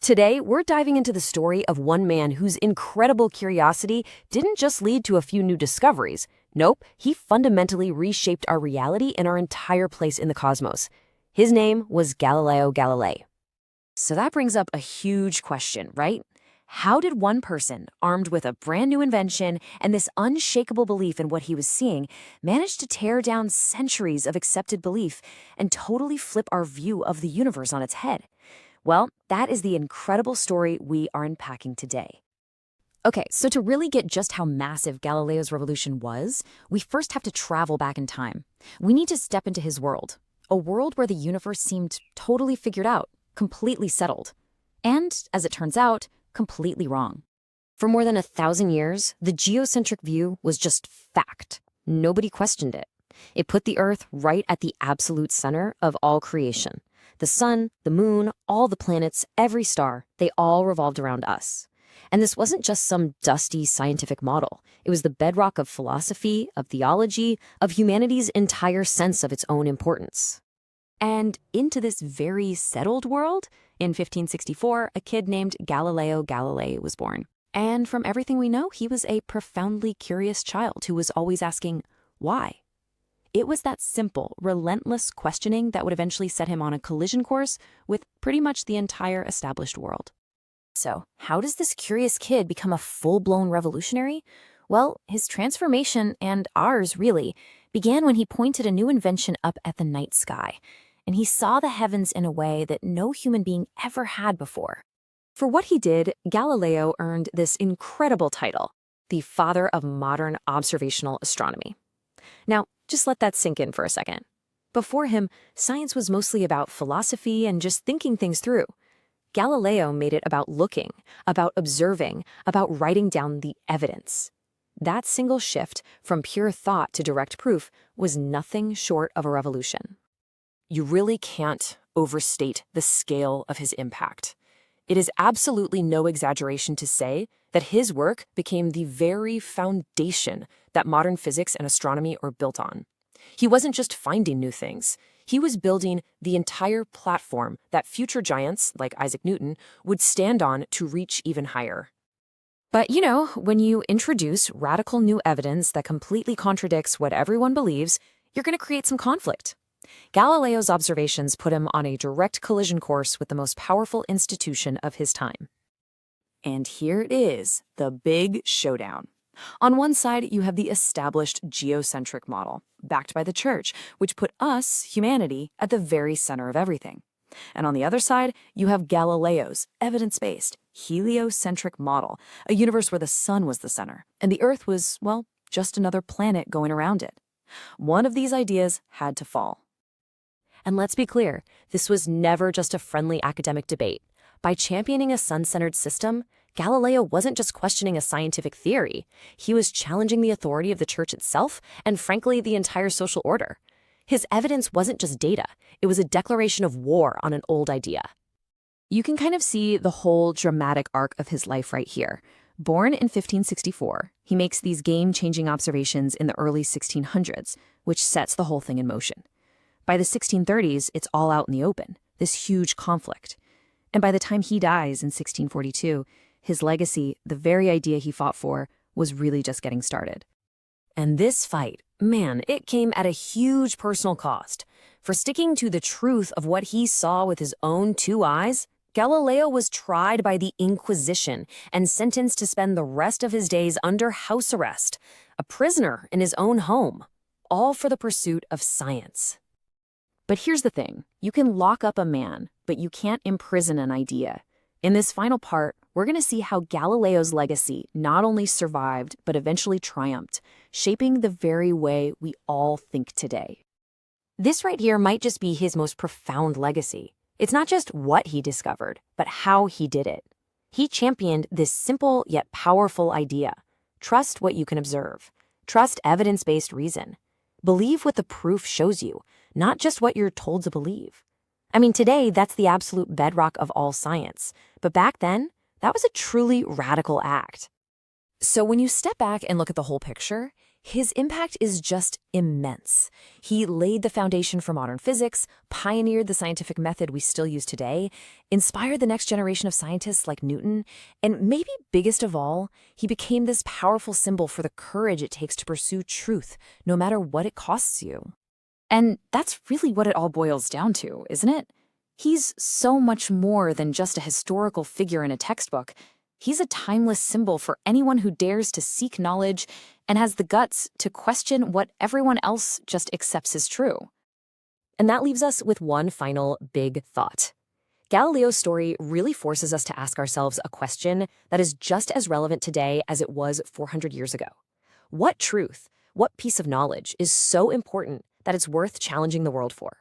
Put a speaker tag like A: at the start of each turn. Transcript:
A: Today, we're diving into the story of one man whose incredible curiosity didn't just lead to a few new discoveries. Nope, he fundamentally reshaped our reality and our entire place in the cosmos. His name was Galileo Galilei. So that brings up a huge question, right? How did one person, armed with a brand new invention and this unshakable belief in what he was seeing, manage to tear down centuries of accepted belief and totally flip our view of the universe on its head? Well, that is the incredible story we are unpacking today. Okay, so to really get just how massive Galileo's revolution was, we first have to travel back in time. We need to step into his world, a world where the universe seemed totally figured out, completely settled, and, as it turns out, completely wrong. For more than 1,000 years, the geocentric view was just fact. Nobody questioned it. It put the Earth right at the absolute center of all creation. The sun, the moon, all the planets, every star, they all revolved around us. And this wasn't just some dusty scientific model. It was the bedrock of philosophy, of theology, of humanity's entire sense of its own importance. And into this very settled world, in 1564, a kid named Galileo Galilei was born. And from everything we know, he was a profoundly curious child who was always asking, why? It was that simple, relentless questioning that would eventually set him on a collision course with pretty much the entire established world. So, how does this curious kid become a full-blown revolutionary? Well, his transformation, and ours really, began when he pointed a new invention up at the night sky, and he saw the heavens in a way that no human being ever had before. For what he did, Galileo earned this incredible title, the father of modern observational astronomy. Now, just let that sink in for a second. Before him, science was mostly about philosophy and just thinking things through. Galileo made it about looking, about observing, about writing down the evidence. That single shift from pure thought to direct proof was nothing short of a revolution.
B: You really can't overstate the scale of his impact. It is absolutely no exaggeration to say that his work became the very foundation that modern physics and astronomy are built on. He wasn't just finding new things. He was building the entire platform that future giants, like Isaac Newton, would stand on to reach even higher.
A: But when you introduce radical new evidence that completely contradicts what everyone believes, you're going to create some conflict. Galileo's observations put him on a direct collision course with the most powerful institution of his time.
B: And here it is, the big showdown. On one side, you have the established geocentric model, backed by the church, which put us, humanity, at the very center of everything. And on the other side, you have Galileo's evidence-based, heliocentric model, a universe where the sun was the center, and the Earth was, well, just another planet going around it. One of these ideas had to fall.
A: And let's be clear, this was never just a friendly academic debate. By championing a sun-centered system, Galileo wasn't just questioning a scientific theory. He was challenging the authority of the church itself and, frankly, the entire social order. His evidence wasn't just data. It was a declaration of war on an old idea. You can kind of see the whole dramatic arc of his life right here. Born in 1564, he makes these game-changing observations in the early 1600s, which sets the whole thing in motion. By the 1630s, it's all out in the open, this huge conflict. And by the time he dies in 1642, his legacy, the very idea he fought for, was really just getting started. And this fight, man, it came at a huge personal cost. For sticking to the truth of what he saw with his own two eyes, Galileo was tried by the Inquisition and sentenced to spend the rest of his days under house arrest, a prisoner in his own home, all for the pursuit of science. But here's the thing, you can lock up a man, but you can't imprison an idea. In this final part, we're going to see how Galileo's legacy not only survived, but eventually triumphed, shaping the very way we all think today. This right here might just be his most profound legacy. It's not just what he discovered, but how he did it. He championed this simple yet powerful idea. Trust what you can observe. Trust evidence-based reason. Believe what the proof shows you, not just what you're told to believe. I mean, today, that's the absolute bedrock of all science. But back then, that was a truly radical act.
B: So when you step back and look at the whole picture, His impact is just immense. He laid the foundation for modern physics, pioneered the scientific method we still use today, inspired the next generation of scientists like Newton, and maybe biggest of all, he became this powerful symbol for the courage it takes to pursue truth, no matter what it costs you. And that's really what it all boils down to, isn't it? He's so much more than just a historical figure in a textbook. He's a timeless symbol for anyone who dares to seek knowledge and has the guts to question what everyone else just accepts as true.
A: And that leaves us with one final big thought. Galileo's story really forces us to ask ourselves a question that is just as relevant today as it was 400 years ago. What truth, what piece of knowledge is so important that it's worth challenging the world for?